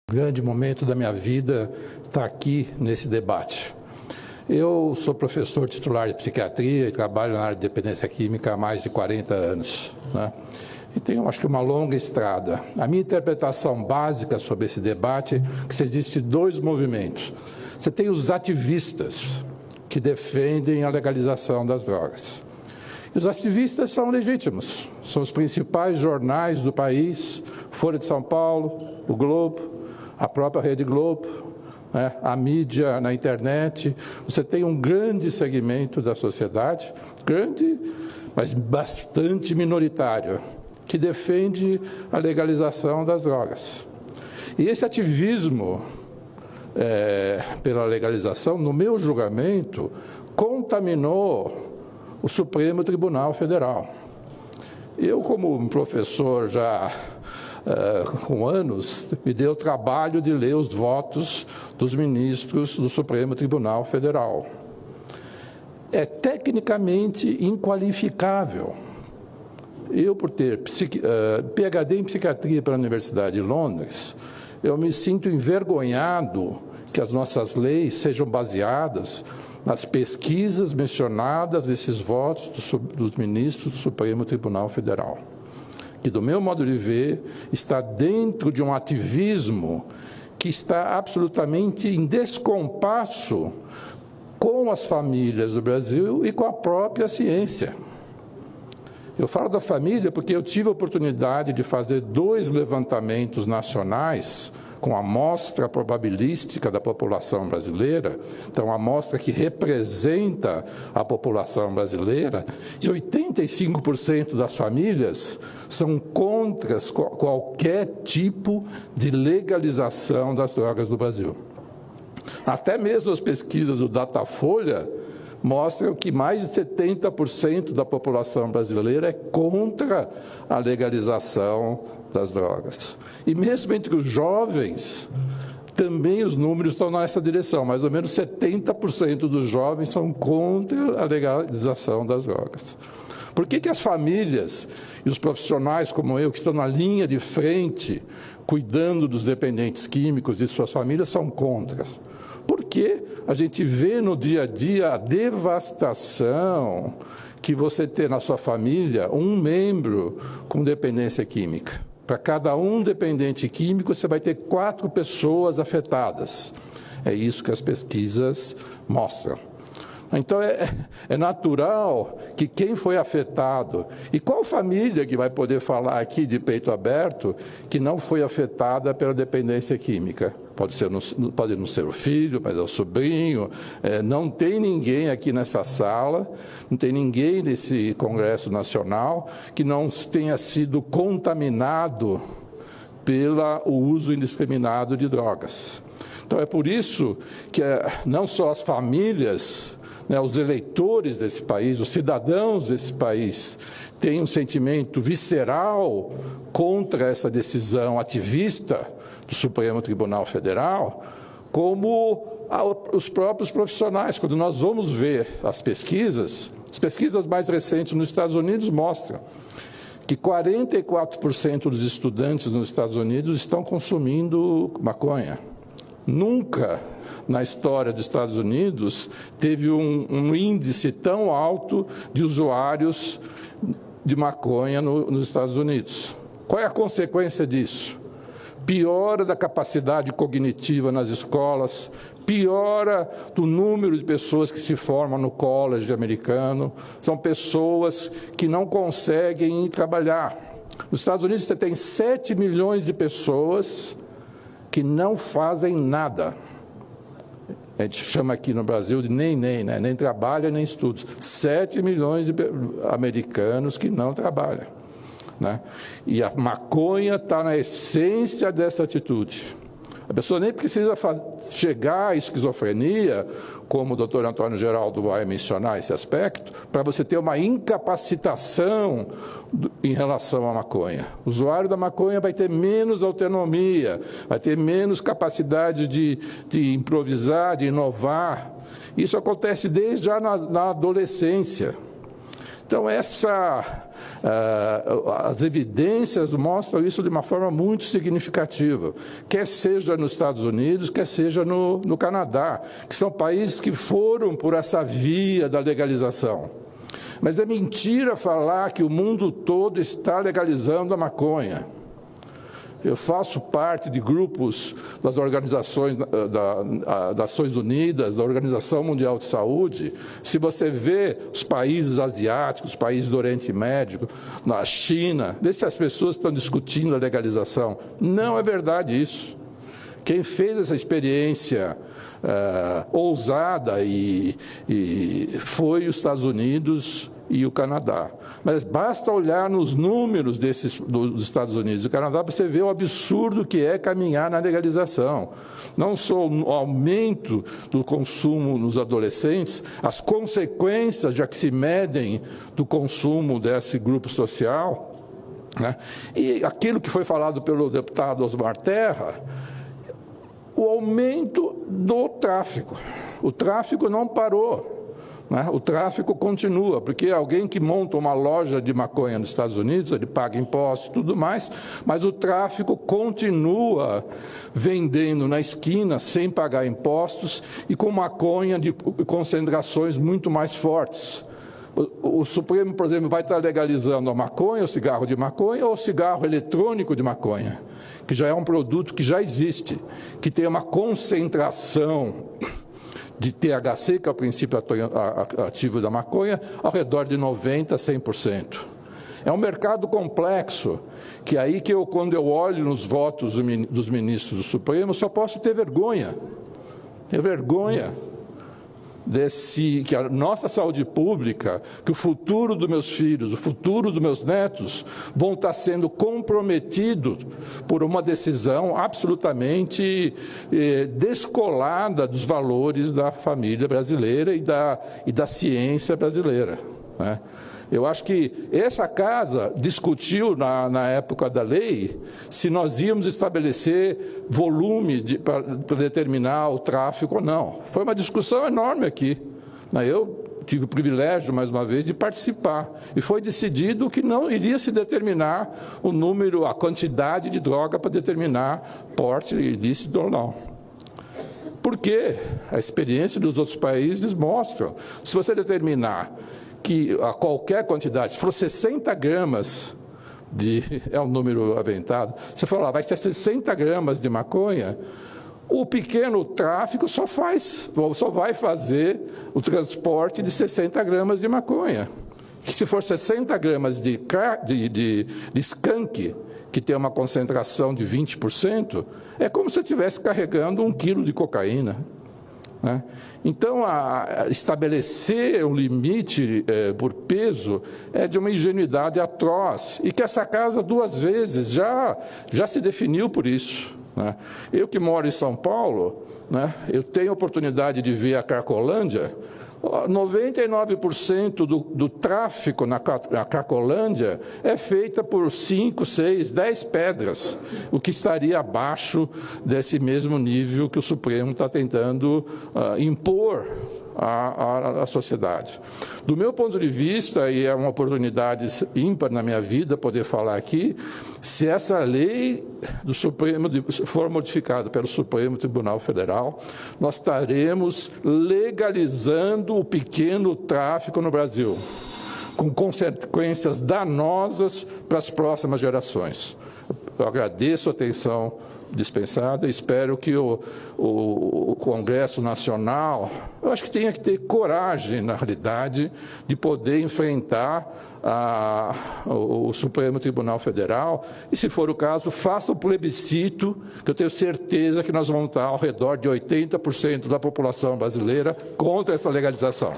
Grande momento da minha vida estar aqui nesse debate. Eu sou professor titular de psiquiatria e trabalho na área de dependência química há mais de 40 anos, né? E tenho, acho que, uma longa estrada. A minha interpretação básica sobre esse debate é que existem dois movimentos. Você tem os ativistas, que defendem a legalização das drogas. E os ativistas são legítimos, são os principais jornais do país, Folha de São Paulo, o Globo, a própria Rede Globo, né, a mídia na internet. Você tem um grande segmento da sociedade, grande, mas bastante minoritário, que defende a legalização das drogas. E esse ativismo pela legalização, no meu julgamento, contaminou o Supremo Tribunal Federal. Eu, como um professor já com anos, me deu o trabalho de ler os votos dos ministros do Supremo Tribunal Federal. É tecnicamente inqualificável. Eu, por ter PhD em psiquiatria pela Universidade de Londres, eu me sinto envergonhado que as nossas leis sejam baseadas nas pesquisas mencionadas nesses votos dos ministros do Supremo Tribunal Federal, que, do meu modo de ver, está dentro de um ativismo que está absolutamente em descompasso com as famílias do Brasil e com a própria ciência. Eu falo da família porque eu tive a oportunidade de fazer 2 levantamentos nacionais com a amostra probabilística da população brasileira, então a amostra que representa a população brasileira, e 85% das famílias são contra qualquer tipo de legalização das drogas no Brasil. Até mesmo as pesquisas do Datafolha mostram que mais de 70% da população brasileira é contra a legalização das drogas. E mesmo entre os jovens, também os números estão nessa direção. Mais ou menos 70% dos jovens são contra a legalização das drogas. Por que as famílias e os profissionais como eu, que estão na linha de frente, cuidando dos dependentes químicos e suas famílias, são contra? Porque a gente vê no dia a dia a devastação que você tem na sua família um membro com dependência química. Para cada um dependente químico, você vai ter 4 pessoas afetadas. É isso que as pesquisas mostram. Então, é natural que quem foi afetado, e qual família que vai poder falar aqui de peito aberto que não foi afetada pela dependência química? Pode não ser o filho, mas é o sobrinho. Não tem ninguém aqui nessa sala, não tem ninguém nesse Congresso Nacional que não tenha sido contaminado pelo uso indiscriminado de drogas. Então, é por isso que não só as famílias, os eleitores desse país, os cidadãos desse país, têm um sentimento visceral contra essa decisão ativista do Supremo Tribunal Federal, como os próprios profissionais. Quando nós vamos ver as pesquisas mais recentes nos Estados Unidos mostram que 44% dos estudantes nos Estados Unidos estão consumindo maconha. Nunca na história dos Estados Unidos teve um índice tão alto de usuários de maconha nos Estados Unidos. Qual é a consequência disso? Piora da capacidade cognitiva nas escolas, piora do número de pessoas que se formam no college americano, são pessoas que não conseguem ir trabalhar. Nos Estados Unidos você tem 7 milhões de pessoas que não fazem nada. A gente chama aqui no Brasil de nem, né? Nem trabalha, nem estuda. 7 milhões de americanos que não trabalham, né? E a maconha está na essência dessa atitude. A pessoa nem precisa chegar à esquizofrenia, como o doutor Antônio Geraldo vai mencionar esse aspecto, para você ter uma incapacitação em relação à maconha. O usuário da maconha vai ter menos autonomia, vai ter menos capacidade de improvisar, de inovar. Isso acontece desde já na adolescência. Então, as evidências mostram isso de uma forma muito significativa, quer seja nos Estados Unidos, quer seja no Canadá, que são países que foram por essa via da legalização. Mas é mentira falar que o mundo todo está legalizando a maconha. Eu faço parte de grupos das organizações das Nações Unidas, da Organização Mundial de Saúde. Se você vê os países asiáticos, os países do Oriente Médio, na China, vê se as pessoas estão discutindo a legalização. Não é verdade isso. Quem fez essa experiência ousada foi os Estados Unidos e o Canadá. Mas basta olhar nos números dos Estados Unidos e do Canadá para você ver o absurdo que é caminhar na legalização. Não só o aumento do consumo nos adolescentes, as consequências já que se medem do consumo desse grupo social, né? E aquilo que foi falado pelo deputado Osmar Terra, o aumento do tráfico. O tráfico não parou. O tráfico continua, porque alguém que monta uma loja de maconha nos Estados Unidos, ele paga impostos e tudo mais, mas o tráfico continua vendendo na esquina sem pagar impostos e com maconha de concentrações muito mais fortes. O Supremo, por exemplo, vai estar legalizando a maconha, o cigarro de maconha ou o cigarro eletrônico de maconha, que já é um produto que já existe, que tem uma concentração de THC, que é o princípio ativo da maconha, ao redor de 90% a 100%. É um mercado complexo, que aí que quando eu olho nos votos dos ministros do Supremo, só posso ter vergonha. Ter vergonha que a nossa saúde pública, que o futuro dos meus filhos, o futuro dos meus netos vão estar sendo comprometidos por uma decisão absolutamente descolada dos valores da família brasileira e da ciência brasileira, né? Eu acho que essa casa discutiu, na época da lei, se nós íamos estabelecer volumes para determinar o tráfico ou não. Foi uma discussão enorme aqui. Eu tive o privilégio, mais uma vez, de participar. E foi decidido que não iria se determinar o número, a quantidade de droga para determinar porte ilícito ou não. Porque a experiência dos outros países mostra, se você determinar que a qualquer quantidade, se for 60 gramas é um número aventado, você fala, vai ser 60 gramas de maconha, o pequeno tráfico só vai fazer o transporte de 60 gramas de maconha. E se for 60 gramas de skunk, que tem uma concentração de 20%, é como se você estivesse carregando 1 quilo de cocaína. Então, estabelecer um limite por peso é de uma ingenuidade atroz, e que essa casa 2 vezes já se definiu por isso. Eu que moro em São Paulo, eu tenho a oportunidade de ver a Cracolândia. 99% do tráfico na Cracolândia é feita por 5, 6, 10 pedras, o que estaria abaixo desse mesmo nível que o Supremo está tentando impor à sociedade. Do meu ponto de vista, e é uma oportunidade ímpar na minha vida poder falar aqui, se essa lei do Supremo for modificada pelo Supremo Tribunal Federal, nós estaremos legalizando o pequeno tráfico no Brasil, com consequências danosas para as próximas gerações. Eu agradeço a atenção dispensada, espero que o Congresso Nacional, eu acho que tenha que ter coragem, na realidade, de poder enfrentar o Supremo Tribunal Federal e, se for o caso, faça o plebiscito, que eu tenho certeza que nós vamos estar ao redor de 80% da população brasileira contra essa legalização.